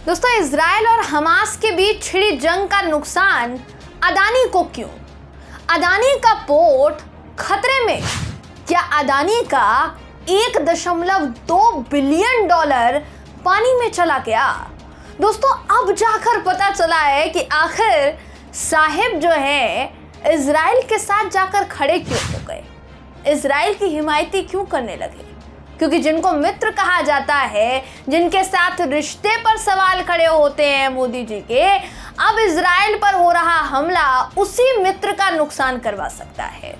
दोस्तों, इजराइल और हमास के बीच छिड़ी जंग का नुकसान अडानी को क्यों? अडानी का पोर्ट खतरे में। क्या अडानी का $1.2 बिलियन पानी में चला गया? दोस्तों, अब जाकर पता चला है कि आखिर साहिब जो है इजराइल के साथ जाकर खड़े क्यों हो गए, इजराइल की हिमायती क्यों करने लगे। क्योंकि जिनको मित्र कहा जाता है, जिनके साथ रिश्ते पर सवाल खड़े होते हैं मोदी जी के, अब इजराइल पर हो रहा हमला उसी मित्र का नुकसान करवा सकता है।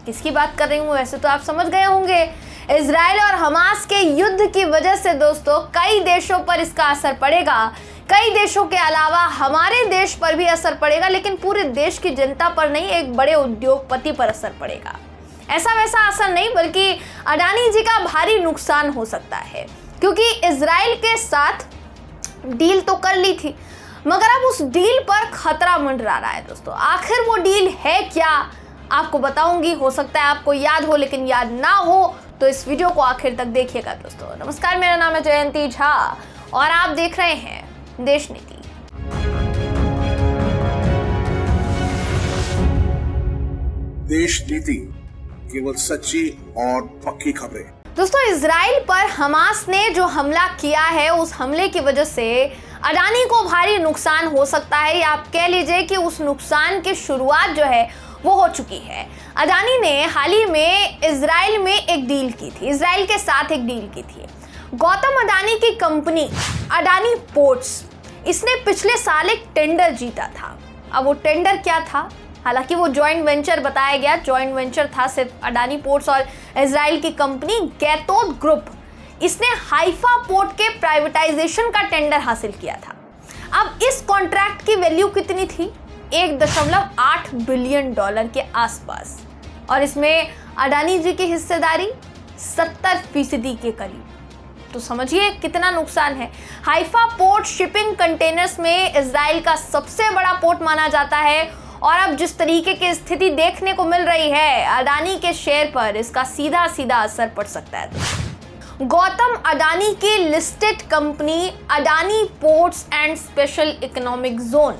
किसकी बात कर रही हूँ वैसे तो आप समझ गए होंगे। इजराइल और हमास के युद्ध की वजह से दोस्तों कई देशों पर इसका असर पड़ेगा। कई देशों के अलावा हमारे देश पर भी असर पड़ेगा, लेकिन पूरे देश की जनता पर नहीं, एक बड़े उद्योगपति पर असर पड़ेगा। ऐसा वैसा असर नहीं, बल्कि अडानी जी का भारी नुकसान हो सकता है। क्योंकि इजराइल के साथ डील तो कर ली थी, मगर अब उस डील पर खतरा मंडरा रहा है। दोस्तों, आखिर वो डील है क्या, आपको बताऊंगी। हो सकता है आपको याद हो, लेकिन याद ना हो तो इस वीडियो को आखिर तक देखिएगा। दोस्तों नमस्कार, मेरा नाम है जयंती झा और आप देख रहे हैं देश नीति। देश नीति, केवल सच्ची और पक्की खबरें। दोस्तों, इजराइल पर हमास ने जो हमला किया है, उस हमले की वजह से अडानी को भारी नुकसान हो सकता है, या आप कह लीजिए कि उस नुकसान की शुरुआत जो है वो हो चुकी है। अडानी ने हाल ही में इजराइल में एक डील की थी, इजराइल के साथ एक डील की थी। गौतम अडानी की कंपनी अडानी पोर्ट्स, इसने पिछले साल एक टेंडर जीता था। अब वो टेंडर क्या था? हालांकि वो जॉइंट वेंचर बताया गया, जॉइंट वेंचर था सिर्फ अडानी पोर्ट्स और इजराइल की कंपनी गैतोड ग्रुप। इसने हाइफा पोर्ट के प्राइवेटाइजेशन का टेंडर हासिल किया था। अब इस कॉन्ट्रैक्ट की वैल्यू कितनी थी? $1.8 बिलियन के आसपास, और इसमें अडानी जी की हिस्सेदारी 70% के करीब। तो समझिए कितना नुकसान है। हाइफा पोर्ट शिपिंग कंटेनर्स में इजराइल का सबसे बड़ा पोर्ट माना जाता है, और अब जिस तरीके की स्थिति देखने को मिल रही है, अडानी के शेयर पर इसका सीधा सीधा असर पड़ सकता है। गौतम अडानी की listed company Adani ports and special economic zone,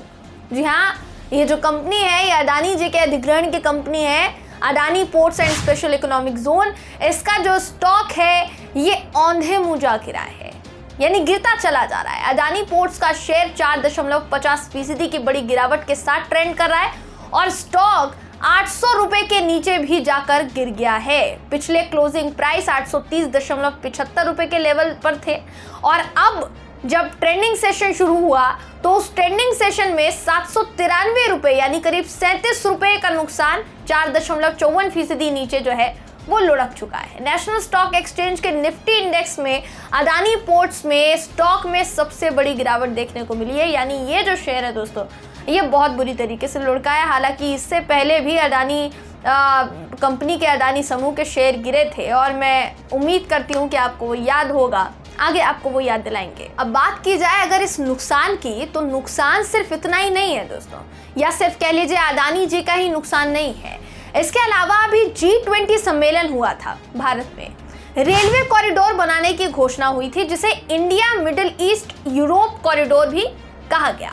जी हाँ, ये जो कंपनी है ये अडानी जी के अधिग्रहण की कंपनी है, Adani ports and special economic zone. इसका जो स्टॉक है ये औंधे मुंह जा गिरा है, यानी गिरता चला जा रहा है। अडानी पोर्ट्स का शेयर 4.50% की बड़ी गिरावट के साथ ट्रेंड कर रहा है, और स्टॉक 800 रुपए के नीचे भी जाकर गिर गया है। पिछले क्लोजिंग प्राइस 830.75 रुपए के लेवल पर थे, और अब जब ट्रेंडिंग सेशन शुरू हुआ तो उस ट्रेंडिंग सेशन में 793 रुपए, यानी करीब 37 रुपए का नुकसान, 4.54% नीचे जो है वो लुढ़क चुका है। नेशनल स्टॉक एक्सचेंज के निफ्टी इंडेक्स में अडानी पोर्ट्स में स्टॉक में सबसे बड़ी गिरावट देखने को मिली है। यानी ये जो शेयर है दोस्तों, ये बहुत बुरी तरीके से लुढ़का है। हालांकि इससे पहले भी अडानी कंपनी के अडानी समूह के शेयर गिरे थे, और मैं उम्मीद करती हूँ कि आपको वो याद होगा, आगे आपको वो याद दिलाएंगे। अब बात की जाए अगर इस नुकसान की, तो नुकसान सिर्फ इतना ही नहीं है दोस्तों, या सिर्फ कह लीजिए अडानी जी का ही नुकसान नहीं है। इसके अलावा अभी G20 सम्मेलन हुआ था भारत में। रेलवे कॉरिडोर बनाने की घोषणा हुई थी, जिसे India middle east Europe corridor भी कहा गया।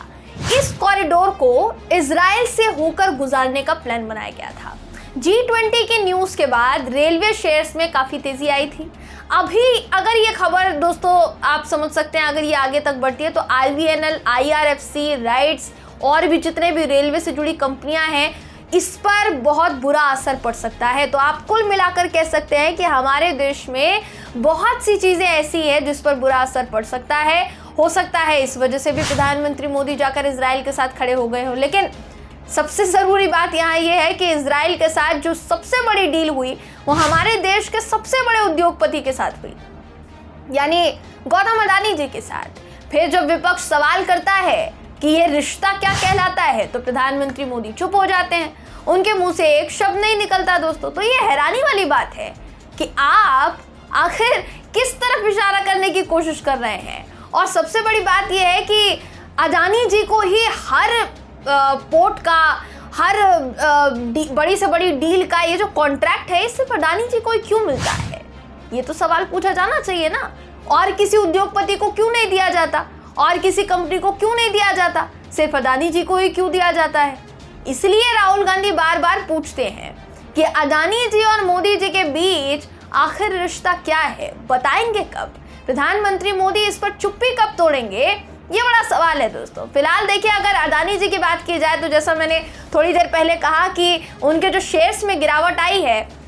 इस कॉरिडोर को इजराइल से होकर गुजारने का प्लान बनाया गया था। G20 की न्यूज के बाद रेलवे शेयर्स में काफी तेजी आई थी। अभी अगर ये खबर दोस्तों आप समझ सकते हैं, अगर ये आगे तक बढ़ती है तो IVNL, IRFC, राइट्स और भी जितने भी रेलवे से जुड़ी कंपनियां हैं, इस पर बहुत बुरा असर पड़ सकता है। तो आप कुल मिलाकर कह सकते हैं कि हमारे देश में बहुत सी चीजें ऐसी हैं जिस पर बुरा असर पड़ सकता है। हो सकता है इस वजह से भी प्रधानमंत्री मोदी जाकर इजराइल के साथ खड़े हो गए हो। लेकिन सबसे ज़रूरी बात यहाँ ये है कि इजराइल के साथ जो सबसे बड़ी डील हुई वो हमारे देश के सबसे बड़े उद्योगपति के साथ हुई, यानी गौतम अडानी जी के साथ। फिर जब विपक्ष सवाल करता है कि ये रिश्ता क्या कहलाता है, तो प्रधानमंत्री मोदी चुप हो जाते हैं, उनके मुंह से एक शब्द नहीं निकलता दोस्तों। तो ये हैरानी वाली बात है कि आप आखिर किस तरफ इशारा करने की कोशिश कर रहे हैं। और सबसे बड़ी बात यह है कि अडानी जी को ही हर पोर्ट का, हर बड़ी से बड़ी डील का ये जो कॉन्ट्रैक्ट है, इससे अडानी जी को क्यों मिलता है? ये तो सवाल पूछा जाना चाहिए ना। और किसी उद्योगपति को क्यों नहीं दिया जाता? और किसी कंपनी को क्यों नहीं दिया जाता, सिर्फ अडानी जी को ही क्यों दिया जाता है? इसलिए राहुल गांधी बार बार पूछते हैं कि अडानी जी और मोदी जी के बीच आखिर रिश्ता क्या है, बताएंगे कब? प्रधानमंत्री मोदी इस पर चुप्पी कब तोड़ेंगे, ये बड़ा सवाल है दोस्तों। फिलहाल देखिए, अगर अडानी जी की बात की जाए तो जैसा मैंने थोड़ी देर पहले कहा कि उनके जो शेयर्स में गिरावट आई है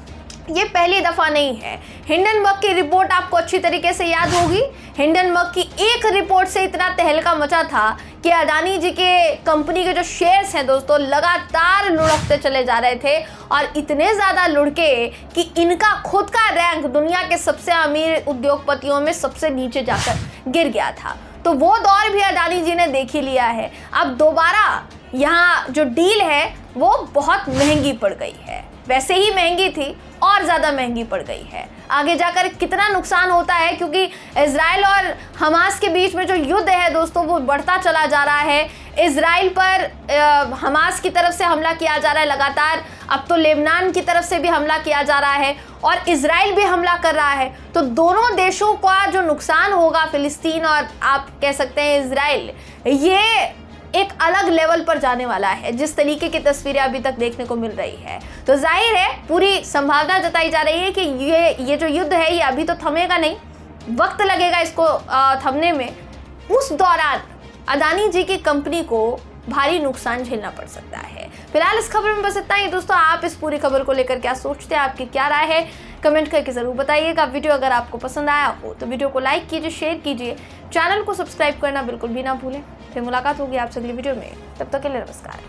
ये पहली दफा नहीं है। हिंडनबर्ग की रिपोर्ट आपको अच्छी तरीके से याद होगी। हिंडनबर्ग की एक रिपोर्ट से इतना तहलका मचा था कि अडानी जी के कंपनी के जो शेयर्स हैं दोस्तों लगातार लुढ़कते चले जा रहे थे और इतने ज़्यादा लुढ़के कि इनका खुद का रैंक दुनिया के सबसे अमीर उद्योगपतियों में सबसे नीचे जाकर गिर गया था। तो वो दौर भी अडानी जी ने देख ही लिया है। अब दोबारा यहाँ जो डील है वो बहुत महंगी पड़ गई है, वैसे ही महंगी थी और ज़्यादा महंगी पड़ गई है। आगे जाकर कितना नुकसान होता है, क्योंकि इजराइल और हमास के बीच में जो युद्ध है दोस्तों वो बढ़ता चला जा रहा है। इजराइल पर हमास की तरफ से हमला किया जा रहा है लगातार, अब तो लेबनान की तरफ से भी हमला किया जा रहा है और इजराइल भी हमला कर रहा है। तो दोनों देशों का जो नुकसान होगा, फिलिस्तीन और आप कह सकते हैं इजराइल, ये एक अलग लेवल पर जाने वाला है, जिस तरीके की तस्वीरें अभी तक देखने को मिल रही है। तो जाहिर है पूरी संभावना जताई जा रही है कि ये जो युद्ध है ये अभी तो थमेगा नहीं, वक्त लगेगा इसको थमने में। उस दौरान अडानी जी की कंपनी को भारी नुकसान झेलना पड़ सकता है। फिलहाल इस खबर में बस इतना ही दोस्तों। आप इस पूरी खबर को लेकर क्या सोचते हैं, आपकी क्या राय है, कमेंट करके जरूर बताइएगा। वीडियो अगर आपको पसंद आया हो तो वीडियो को लाइक कीजिए, शेयर कीजिए, चैनल को सब्सक्राइब करना बिल्कुल भी ना भूलें। फिर मुलाकात होगी आपसे अगली वीडियो में, तब तक के लिए नमस्कार।